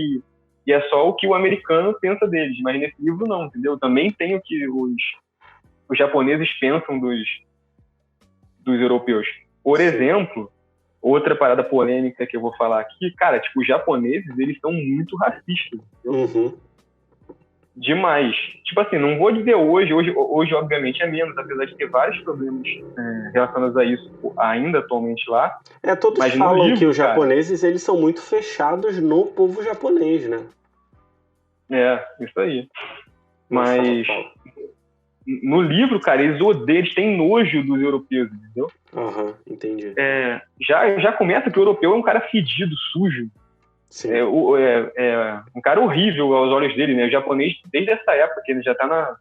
e é só o que o americano pensa deles, mas nesse livro não, entendeu? Também tem o que os japoneses pensam dos europeus. Por exemplo, outra parada polêmica que eu vou falar aqui, cara, tipo, os japoneses, eles são muito racistas, entendeu? Demais. Tipo assim, não vou dizer hoje obviamente é menos, apesar de ter vários problemas relacionados a isso ainda atualmente lá. Todos mas falam livro, que os japoneses, eles são muito fechados no povo japonês, né? Isso aí. Mas no livro, cara, eles têm nojo dos europeus, entendeu? Entendi. Já começa que o europeu é um cara fedido, sujo. Sim. Um cara horrível aos olhos dele, né? O japonês, desde essa época, que ele já tá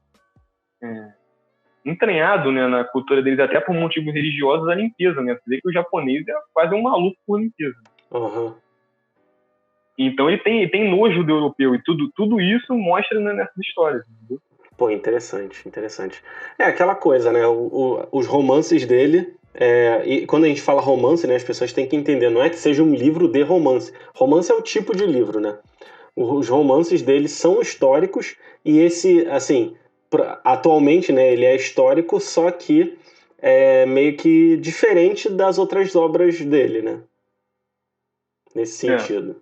entranhado, né, na cultura deles, até por motivos religiosos, a limpeza, né? Você vê que o japonês é quase um maluco por limpeza. Então ele tem nojo do europeu, e tudo isso mostra nessas histórias, entendeu? Pô, interessante, interessante. É aquela coisa, né? Os romances dele. E quando a gente fala romance, né, as pessoas têm que entender, não é que seja um livro de romance. Romance é o tipo de livro, né? Os romances dele são históricos e esse, assim, atualmente, né, ele é histórico, só que é meio que diferente das outras obras dele, né? Nesse É. sentido.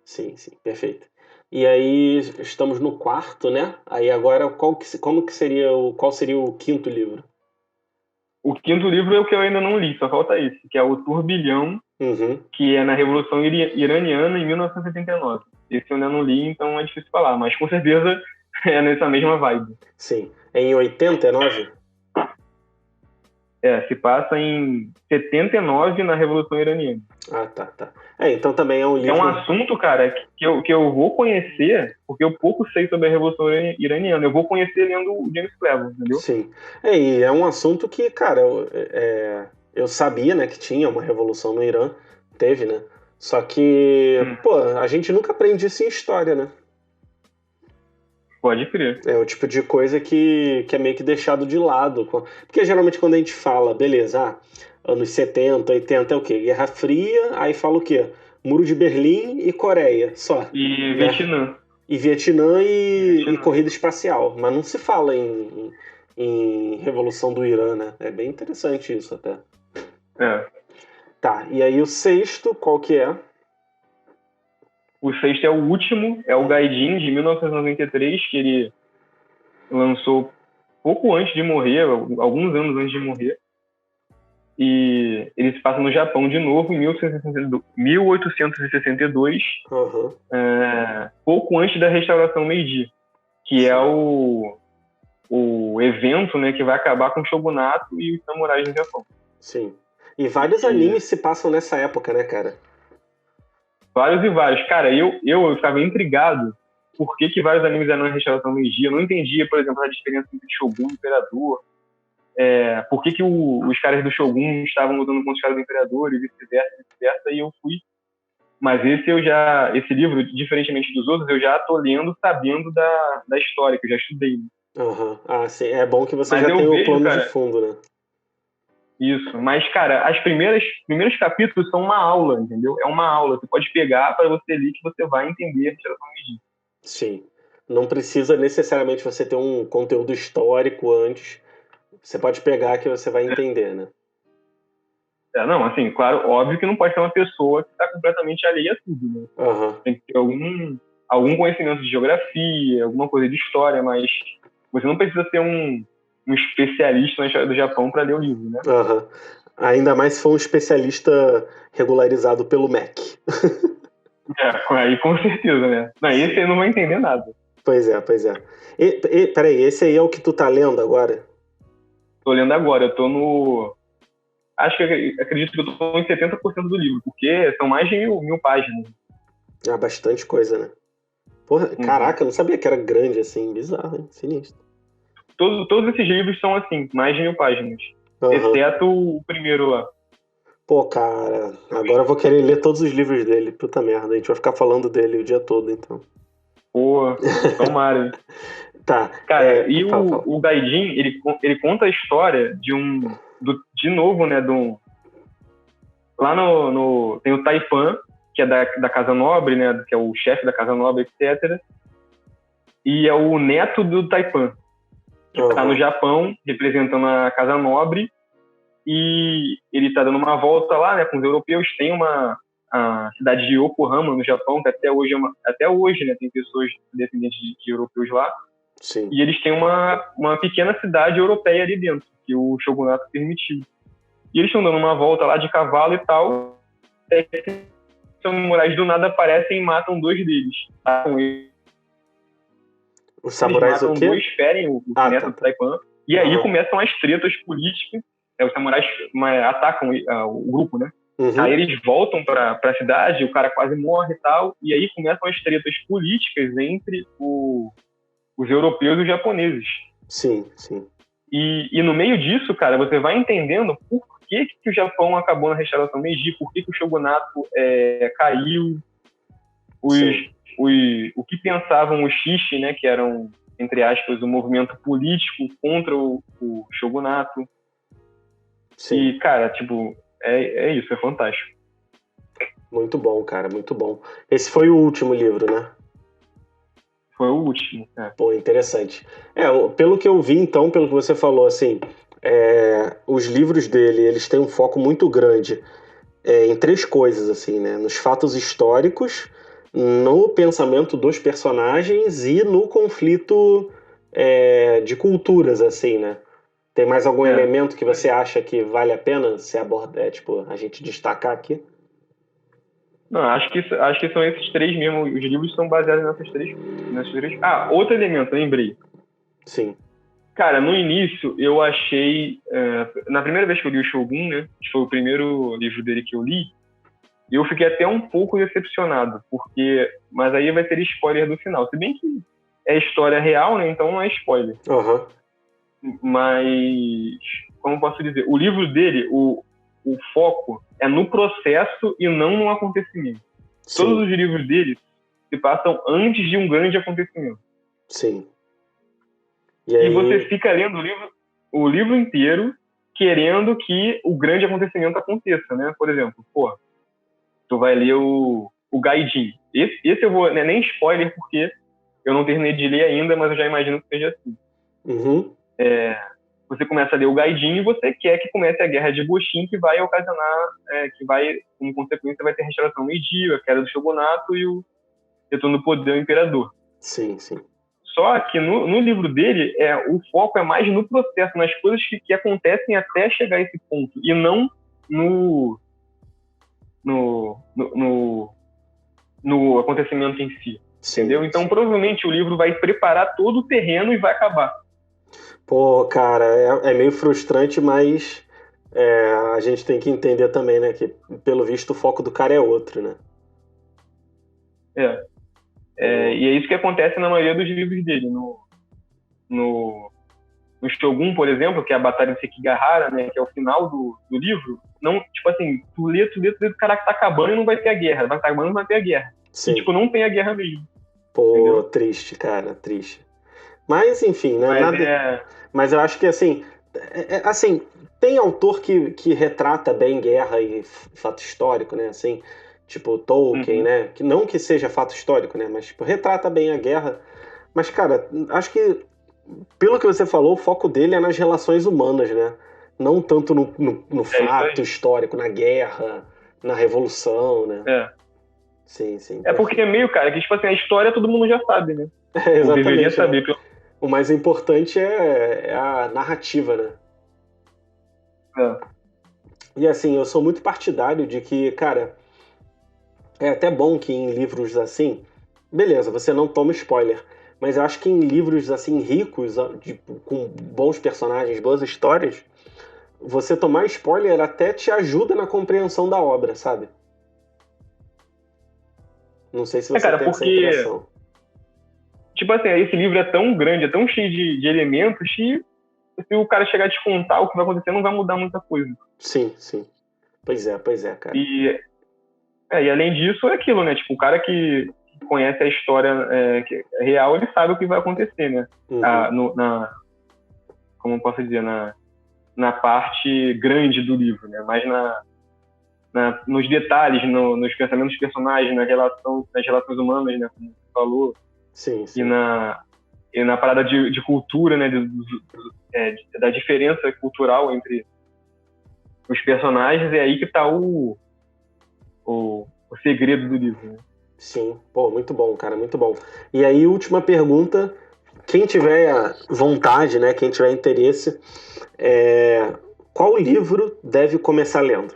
Sim, sim, perfeito. E aí estamos no quarto, né? Aí agora como que seria qual seria o quinto livro? O quinto livro é o que eu ainda não li, só falta esse, que é o Turbilhão, Uhum, que é na Revolução Iraniana em 1979. Esse eu ainda não li, então é difícil falar, mas com certeza é nessa mesma vibe. sim. É em 89? Se passa em 79 na Revolução Iraniana. Ah, tá, tá. Então também é um É um livro. assunto, cara, que eu vou conhecer, porque eu pouco sei sobre a Revolução Iraniana. Eu vou conhecer lendo o James Cleveland, entendeu? Sim. E é um assunto que, cara, eu sabia, né, que tinha uma revolução no Irã, teve, né? Só que, Hum, pô, a gente nunca aprende isso em história, né? pode crer. É o tipo de coisa que é meio que deixado de lado. Porque geralmente quando a gente fala, beleza, anos 70, 80 é o quê? Guerra Fria, aí fala o quê? Muro de Berlim e Coreia, só, E né? Vietnã. E Vietnã e Vietnã. corrida espacial. Mas não se fala em Revolução do Irã, né? É bem interessante isso até. É. Tá, e aí o sexto, qual que é? O sexto é o último, é o Gaidin, de 1993, que ele lançou pouco antes de morrer, alguns anos antes de morrer. E ele se passa no Japão de novo, em 1862, Aham, pouco antes da restauração Meiji, que é o evento, né, que vai acabar com o shogunato e os samurais no Japão. sim. E vários E animes se passam nessa época, né, cara? vários e vários. Cara, eu ficava intrigado por que vários animes eram na restauração Meiji. Eu não entendia, por exemplo, a diferença entre Shogun e Imperador. Por que os caras do Shogun estavam lutando contra os caras do Imperador e vice-versa, e eu fui. Mas esse livro, diferentemente dos outros, eu já tô lendo sabendo da história, que eu já estudei. Né? Aham. Ah, sim. É bom que você Mas já tem eu o vejo, plano de cara, fundo, né? isso. Mas, cara, primeiros capítulos são uma aula, entendeu? É uma aula. Você pode pegar para você ler que você vai entender a restauração Meiji. Sim. Não precisa necessariamente você ter um conteúdo histórico antes. Você pode pegar que você vai entender, né? Não, assim, claro, óbvio que não pode ser uma pessoa que está completamente alheia a tudo, né? Aham. Tem que ter algum conhecimento de geografia, alguma coisa de história, mas você não precisa ser um especialista na história do Japão para ler o livro, né? Aham. Ainda mais se for um especialista regularizado pelo MEC. Aí com certeza, né? Não, esse Sim. eu não vou entender nada. Pois é, pois é. Peraí, esse aí é o que tu tá lendo agora? Tô lendo agora, eu tô no. Acho que acredito que eu tô em 70% do livro, porque são mais de mil páginas. Ah, bastante coisa, né? Porra, Uhum. caraca, eu não sabia que era grande assim. Bizarro, hein? Sinistro. Todos esses livros são assim, mais de 1000 páginas. Aham. Exceto o primeiro lá. Pô, cara, agora eu vou querer ler todos os livros dele. Puta merda, a gente vai ficar falando dele o dia todo, então. Pô, tomara, hein? Tá, Cara, e fala, o, fala. o Gaidin, ele conta a história de novo, né, lá tem o Taipan, que é da Casa Nobre, né, que é o chefe da Casa Nobre, etc. E é o neto do Taipan, que está no Aham, Japão, representando a Casa Nobre, e ele está dando uma volta lá, né, com os europeus. Tem a cidade de Yokohama, no Japão, que até hoje, né, tem pessoas descendentes de europeus lá, sim. e eles têm uma pequena cidade europeia ali dentro, que o shogunato permitiu. E eles estão dando uma volta lá de cavalo e tal, até que os samurais do nada aparecem e matam dois deles. Os Eles samurais o matam quê? dois, ferem o Ah, neto tá, do tá. Taipan, e aí Aham. começam as tretas políticas. Os samurais atacam o grupo, né? Aí Uhum. eles voltam para a cidade, o cara quase morre e tal, e aí começam as tretas políticas entre os europeus e os japoneses. Sim, sim. E no meio disso, cara, você vai entendendo por que o Japão acabou na restauração Meiji, por que o shogunato caiu, os, Sim. o que pensavam os shishi, né, que eram entre aspas, o movimento político contra o shogunato. Sim. E, cara, tipo, é isso, é fantástico. Muito bom, cara, muito bom. Esse foi o último livro, né? Foi o último, né? Pô, interessante. Pelo que eu vi, então, pelo que você falou, assim, os livros dele, eles têm um foco muito grande em três coisas, assim, né? Nos fatos históricos, no pensamento dos personagens e no conflito de culturas, assim, né? Tem mais algum elemento que você acha que vale a pena se abordar, tipo, a gente destacar aqui? Não, acho que são esses três mesmo. Os livros são baseados nessas três. Ah, outro elemento, lembrei. Sim. Cara, no início eu achei. Na primeira vez que eu li o Shogun, né? Que foi o primeiro livro dele que eu li, eu fiquei até um pouco decepcionado, porque. Mas aí vai ter spoiler do final. Se bem que é história real, né? Então não é spoiler. Uhum. Mas. Como posso dizer? O livro dele, o foco é no processo e não no acontecimento. Sim. Todos os livros dele se passam antes de um grande acontecimento. Sim. E você fica lendo o livro inteiro querendo que o grande acontecimento aconteça, né? Por exemplo, tu vai ler o Gaidin. Esse eu vou, né, nem spoiler, porque eu não terminei de ler ainda, mas eu já imagino que seja assim. Uhum. Você começa a ler o Gaidin e você quer que comece a Guerra de Goshin, que vai ocasionar, que vai, como consequência, vai ter a restauração Meiji, a queda do shogunato e o retorno do poder do imperador. Sim, sim. Só que no livro dele, o foco é mais no processo, nas coisas que acontecem até chegar a esse ponto, e não no acontecimento em si. Sim, entendeu? Então, sim. provavelmente, o livro vai preparar todo o terreno e vai acabar. Pô, cara, é meio frustrante, mas a gente tem que entender também, né? Que, pelo visto, o foco do cara é outro, né? E é isso que acontece na maioria dos livros dele. No Shogun, por exemplo, que é a Batalha de Sekigahara, né, que é o final do livro, não, tipo assim, tu lê, o cara que tá acabando e não vai ter a guerra, vai estar acabando e não vai ter a guerra. Sim. E, tipo, não tem a guerra mesmo. Pô, entendeu? Triste, cara, triste. Mas, enfim, né, mas eu acho que, assim, assim, tem autor que retrata bem guerra e fato histórico, né, assim, tipo Tolkien, né, que não que seja fato histórico, né, mas, tipo, retrata bem a guerra. Mas, cara, acho que, pelo que você falou, o foco dele é nas relações humanas, né? Não tanto no fato histórico, na guerra, na revolução, né? Sim, sim. Porque é meio, cara, que tipo assim, a história todo mundo já sabe, né? Exatamente. Deveria saber. Né? O mais importante é a narrativa, né? E assim, eu sou muito partidário de que, cara, é até bom que em livros assim, beleza, você não toma spoiler, mas eu acho que em livros assim ricos, com bons personagens, boas histórias, você tomar spoiler até te ajuda na compreensão da obra, sabe? Não sei se você tem essa impressão. Tipo assim, esse livro é tão grande, é tão cheio de elementos que se o cara chegar a te contar o que vai acontecer, não vai mudar muita coisa. Sim, sim. Pois é, cara. E além disso, é aquilo, né? Tipo, o cara que conhece a história real, ele sabe o que vai acontecer, né? Como eu posso dizer, na parte grande do livro, né? Mas nos detalhes, nos pensamentos dos personagens, nas relações humanas, né? Como você falou. Sim, sim. E na parada de cultura, né? Da diferença cultural entre os personagens, é aí que tá o segredo do livro, né? Sim, pô, muito bom, cara, muito bom. E aí, última pergunta, quem tiver vontade, né, quem tiver interesse, qual livro deve começar lendo?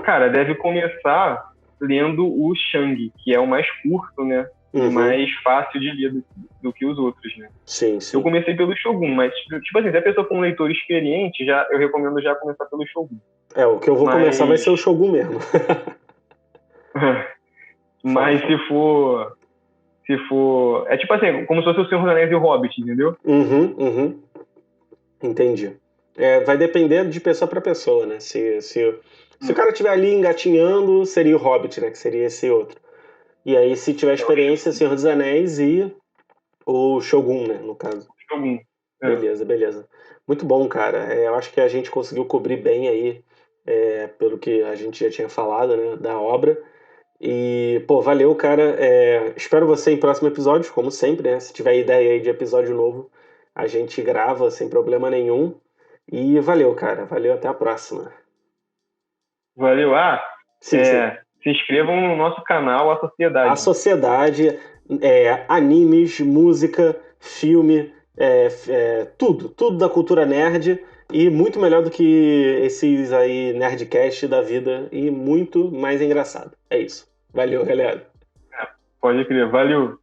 Cara, deve começar lendo o Shang, que é o mais curto, né, e mais fácil de ler do que os outros, né. Sim, sim. Eu comecei pelo Shogun, mas, tipo assim, se a pessoa for um leitor experiente, eu recomendo já começar pelo Shogun. O que eu vou começar vai ser o Shogun mesmo. Mas se for... É tipo assim, como se fosse o Senhor dos Anéis e o Hobbit, entendeu? Entendi. Vai depender de pessoa para pessoa, né? Se o cara estiver ali engatinhando, seria o Hobbit, né? Que seria esse outro. E aí, se tiver experiência, Senhor dos Anéis e o Shogun, né, no caso. Shogun. Beleza, beleza. Muito bom, cara. Eu acho que a gente conseguiu cobrir bem aí, pelo que a gente já tinha falado, né, da obra. E, pô, valeu, cara. Espero você em próximo episódio, como sempre, né? Se tiver ideia aí de episódio novo, a gente grava sem problema nenhum. E valeu, cara. Valeu, até a próxima. Valeu. Sim, sim. Se inscrevam no nosso canal, A A Sociedade. sociedade, animes, música, filme, tudo da cultura nerd e muito melhor do que esses aí nerdcast da vida e muito mais engraçado. É isso. Valeu, galera. Pode crer. Valeu.